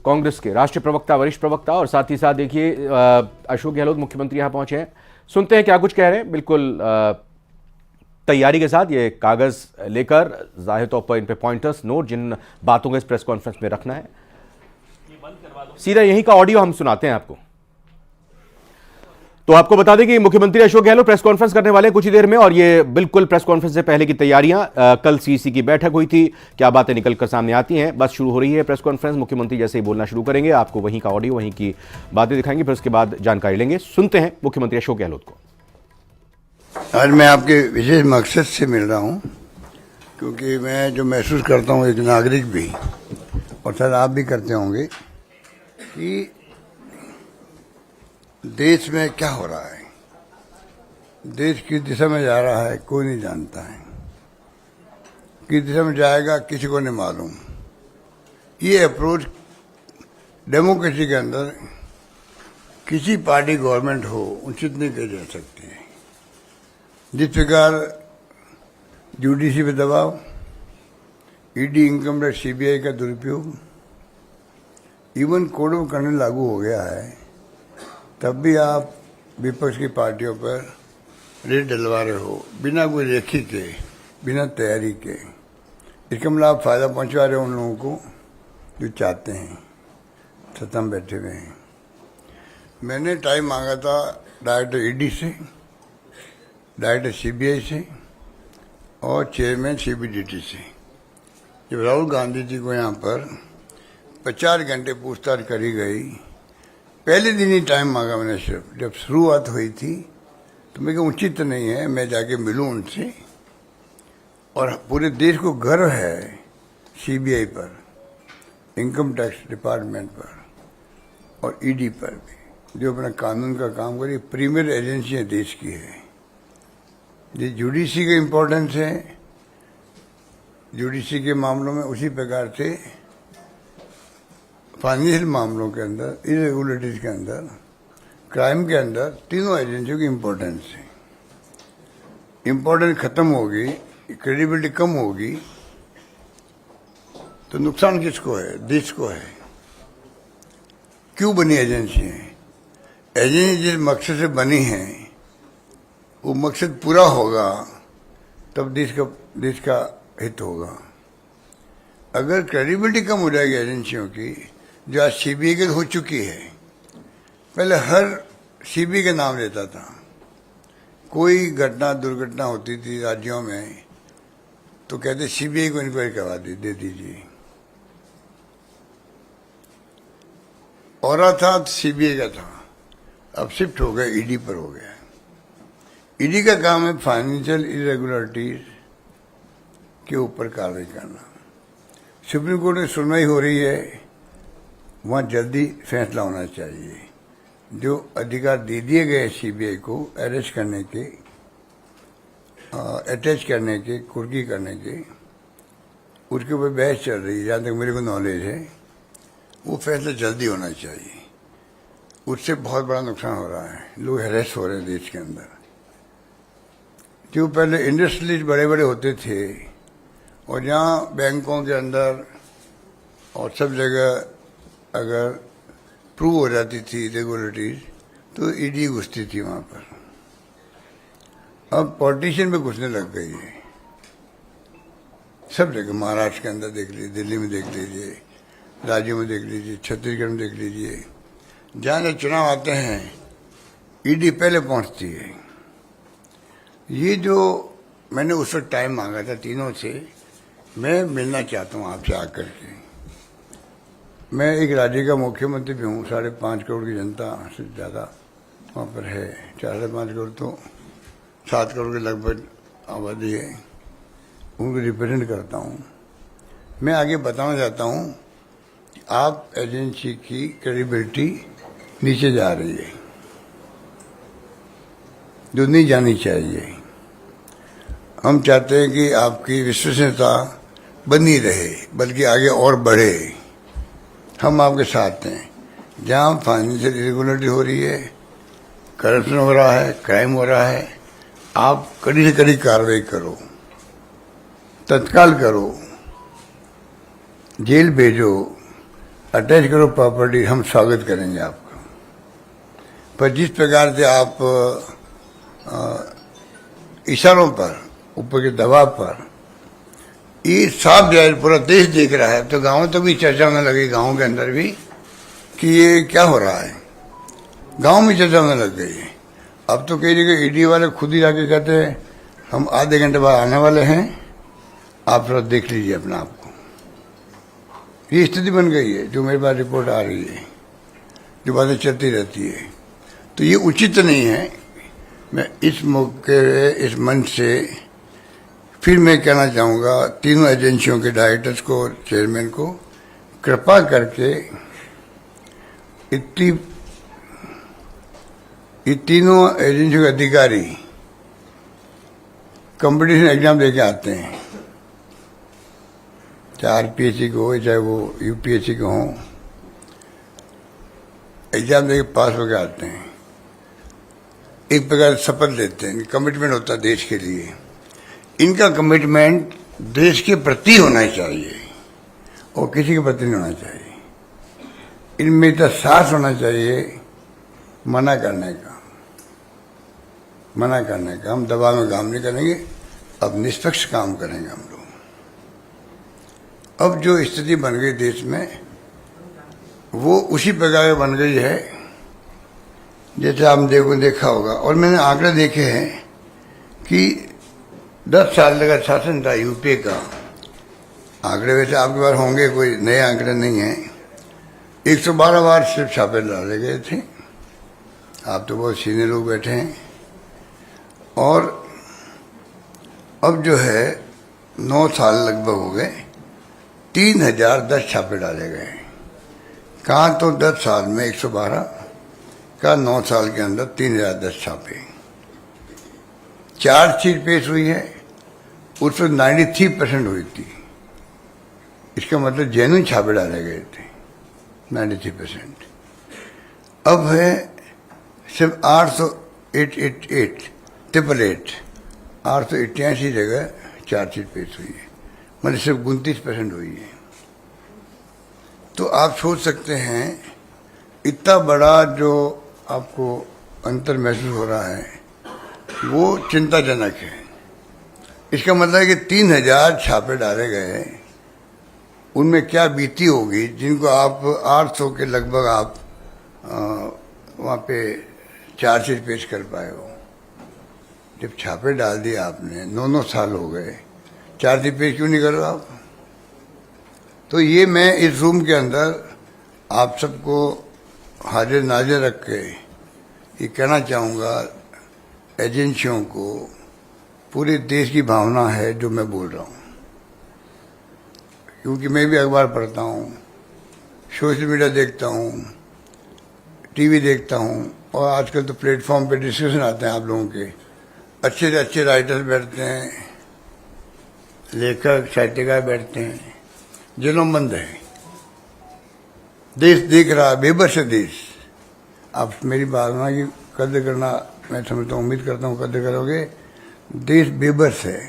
कांग्रेस के राष्ट्रीय प्रवक्ता, वरिष्ठ प्रवक्ता और साथ ही साथ देखिए अशोक गहलोत मुख्यमंत्री यहां पहुंचे हैं। सुनते हैं क्या कुछ कह रहे हैं। बिल्कुल तैयारी के साथ ये कागज लेकर, जाहिर तौर पर इन पे पॉइंटर्स, नोट, जिन बातों को इस प्रेस कॉन्फ्रेंस में रखना है, सीधा यहीं का ऑडियो हम सुनाते हैं आपको। तो आपको बता दें कि मुख्यमंत्री अशोक गहलोत प्रेस कॉन्फ्रेंस करने वाले हैं कुछ ही देर में, और ये बिल्कुल प्रेस कॉन्फ्रेंस से पहले की तैयारियां। कल सीसी की बैठक हुई थी, क्या बातें निकलकर सामने आती हैं। बस शुरू हो रही है प्रेस कॉन्फ्रेंस। मुख्यमंत्री जैसे ही बोलना शुरू करेंगे आपको वहीं का ऑडियो, वहीं की बातें दिखाएंगे, फिर उसके बाद जानकारी लेंगे। सुनते हैं मुख्यमंत्री अशोक गहलोत को। आज मैं आपके विशेष मकसद से मिल रहा हूं, क्योंकि मैं जो महसूस करता हूं एक नागरिक भी, और शायद आप भी करते होंगे, कि देश में क्या हो रहा है, देश किस दिशा में जा रहा है कोई नहीं जानता है, किस दिशा में जाएगा किसी को नहीं मालूम। ये अप्रोच डेमोक्रेसी के अंदर किसी पार्टी गवर्नमेंट हो उचित नहीं की जा सकती है। जिस प्रकार यूडीसी पे दबाव, ईडी, इनकम टैक्स, सीबीआई का दुरुपयोग, इवन कोड ऑफ कंडक्ट लागू हो गया है, तब भी आप विपक्ष की पार्टियों पर रेट डलवा रहे हो बिना कोई रेखी के, बिना तैयारी के। इसका मतलब आप फायदा पहुंचा रहे हो उन लोगों को जो चाहते हैं, सत्ता में बैठे हुए हैं। मैंने टाइम मांगा था डायरेक्टर ईडी से, डायरेक्टर सीबीआई से और चेयरमैन सीबीडीटी से। जब राहुल गांधी जी को यहाँ पर 50 घंटे पूछताछ करी गई, पहले दिन ही टाइम मांगा मैंने सिर्फ। जब शुरुआत हुई थी तो मैं कहा उचित नहीं है मैं जाके मिलूं उनसे, और पूरे देश को गर्व है सीबीआई पर, इनकम टैक्स डिपार्टमेंट पर और ईडी पर भी, जो अपना कानून का काम करी। प्रीमियर एजेंसियां देश की है। ये यूडीसी का इम्पोर्टेंस है, यूडीसी के मामलों में उसी प्रकार से फाइनेंशियल मामलों के अंदर, इरेगुलरिटीज के अंदर, क्राइम के अंदर, तीनों एजेंसियों की इम्पोर्टेंस है। इम्पोर्टेंस खत्म होगी, क्रेडिबिलिटी कम होगी, तो नुकसान किसको है? देश को है। क्यों बनी एजेंसी है? एजेंसी जिस मकसद से बनी है वो मकसद पूरा होगा तब देश का हित होगा। अगर क्रेडिबिलिटी कम हो जाएगी एजेंसियों की, जो आज सीबीआई की हो चुकी है, पहले हर सीबीआई का नाम लेता था। कोई घटना दुर्घटना होती थी राज्यों में तो कहते सीबीआई को इंक्वायरी करवा दे दीजिए। और था सीबीआई का था, अब शिफ्ट हो गया ईडी पर हो गया। ईडी का काम है फाइनेंशियल इरेगुलरिटीज के ऊपर कार्रवाई करना। सुप्रीम कोर्ट में सुनवाई हो रही है, वहां जल्दी फैसला होना चाहिए। जो अधिकार दे दिए गए सीबीआई को अरेस्ट करने के, अटैच करने के, कुर्की करने के, उसके ऊपर बहस चल रही है। जहाँ तक मेरे को नॉलेज है वो फैसला जल्दी होना चाहिए। उससे बहुत बड़ा नुकसान हो रहा है, लोग हैरेस हो रहे हैं देश के अंदर। जो पहले इंडस्ट्रियलिस्ट बड़े बड़े होते थे और जहाँ बैंकों के अंदर और सब जगह अगर प्रूव हो जाती थी रेगुलेटरीज तो ईडी घुसती थी वहां पर। अब पॉलिटिशियन में घुसने लग गई है सब जगह। महाराष्ट्र के अंदर देख लीजिए, दिल्ली में देख लीजिए, राज्यों में देख लीजिए, छत्तीसगढ़ में देख लीजिए, जहाँ चुनाव आते हैं ईडी पहले पहुंचती है। ये जो मैंने उस वक्त टाइम मांगा था तीनों से, मैं मिलना चाहता हूँ आपसे आकर के। मैं एक राज्य का मुख्यमंत्री भी हूँ, 5.5 करोड़ की जनता से ज़्यादा वहाँ पर है। 4.5 करोड़ तो 7 करोड़ के लगभग आबादी है, उनको रिप्रेजेंट करता हूँ। मैं आगे बताना चाहता हूँ कि आप एजेंसी की क्रेडिबिलिटी नीचे जा रही है, जो नहीं जानी चाहिए। हम चाहते हैं कि आपकी विश्वसनीयता बनी रहे, बल्कि आगे और बढ़े। हम आपके साथ हैं। जहाँ फाइनेंशियल इरेगुलरिटी हो रही है, करप्शन हो रहा है, क्राइम हो रहा है, आप कड़ी से कड़ी कार्रवाई करो, तत्काल करो, जेल भेजो, अटैच करो प्रॉपर्टी, हम स्वागत करेंगे आपका। पर जिस प्रकार से आप इशारों पर, ऊपर के दबाव पर, ये साफ जाहिर पूरा देश देख रहा है, तो गांव तो भी चर्चा होने लगी, गांव के अंदर भी, कि ये क्या हो रहा है। गांव में चर्चा होने लग गई है। अब तो कई जगह ईडी वाले खुद ही आके कहते हैं हम आधे घंटे बाद आने वाले हैं, आप थोड़ा देख लीजिए अपने आप को। ये स्थिति बन गई है, जो मेरे पास रिपोर्ट आ रही है, जो बातें चलती रहती है। तो ये उचित नहीं है। मैं इस मौके, इस मंच से फिर मैं कहना चाहूँगा तीनों एजेंसियों के डायरेक्टर्स को, चेयरमैन को, कृपा करके ये तीनों एजेंसियों के अधिकारी कंपटीशन एग्जाम देके आते हैं, चाहे आरपीएससी को हो चाहे वो यूपीएससी को हो, एग्जाम देके पास होकर आते हैं। एक प्रकार शपथ लेते हैं, कमिटमेंट होता है देश के लिए। इनका कमिटमेंट देश के प्रति होना चाहिए और किसी के प्रति नहीं होना चाहिए। इनमें इतना साहस होना चाहिए मना करने का, हम दबाव में काम नहीं करेंगे, अब निष्पक्ष काम करेंगे हम लोग। अब जो स्थिति बन गई देश में, वो उसी प्रकार बन गई है जैसे आपने देखा होगा। और मैंने आंकड़े देखे हैं कि 10 साल लगा शासन था यूपीए का। आंकड़े वैसे आपके पास होंगे, कोई नए आंकड़े नहीं हैं। 112 बार सिर्फ छापे डाले गए थे। आप तो बहुत सीनियर लोग बैठे हैं। और अब जो है 9 साल लगभग हो गए, 3010 छापे डाले गए। कहाँ तो 10 साल में 112 का, 9 साल के अंदर 3010 छापे। चार्जशीट पेश हुई है, उसमें 93% हुई थी। इसका मतलब जेन्युइन छापे डाले गए थे 93%। अब है सिर्फ 888 जगह चार्जशीट पेश हुई है, मतलब सिर्फ 29% हुई है। तो आप सोच सकते हैं इतना बड़ा जो आपको अंतर महसूस हो रहा है वो चिंताजनक है। इसका मतलब है कि 3000 छापे डाले गए, उनमें क्या बीती होगी जिनको आप 800 के लगभग आप वहाँ पे चार्जशीट पेश कर पाए हो। जब छापे डाल दिए आपने, 9 साल हो गए, चार्जशीट पेश क्यों नहीं कर रहे आप? तो ये मैं इस रूम के अंदर आप सबको हाजिर नाजिर रख के ये कहना चाहूँगा, एजेंसियों को, पूरे देश की भावना है जो मैं बोल रहा हूँ। क्योंकि मैं भी अखबार पढ़ता हूँ, सोशल मीडिया देखता हूँ, टीवी देखता हूँ, और आजकल तो प्लेटफॉर्म पे डिस्कशन आते हैं आप लोगों के। अच्छे से अच्छे राइटर्स बैठते हैं, लेखक साहित्यकार बैठते हैं, जुनूनमंद है। देश देख रहा है, बेबस है देश। आप मेरी भावना की कदर करना, मैं समझता हूँ, उम्मीद करता हूँ कदर करोगे। देश बेबस है।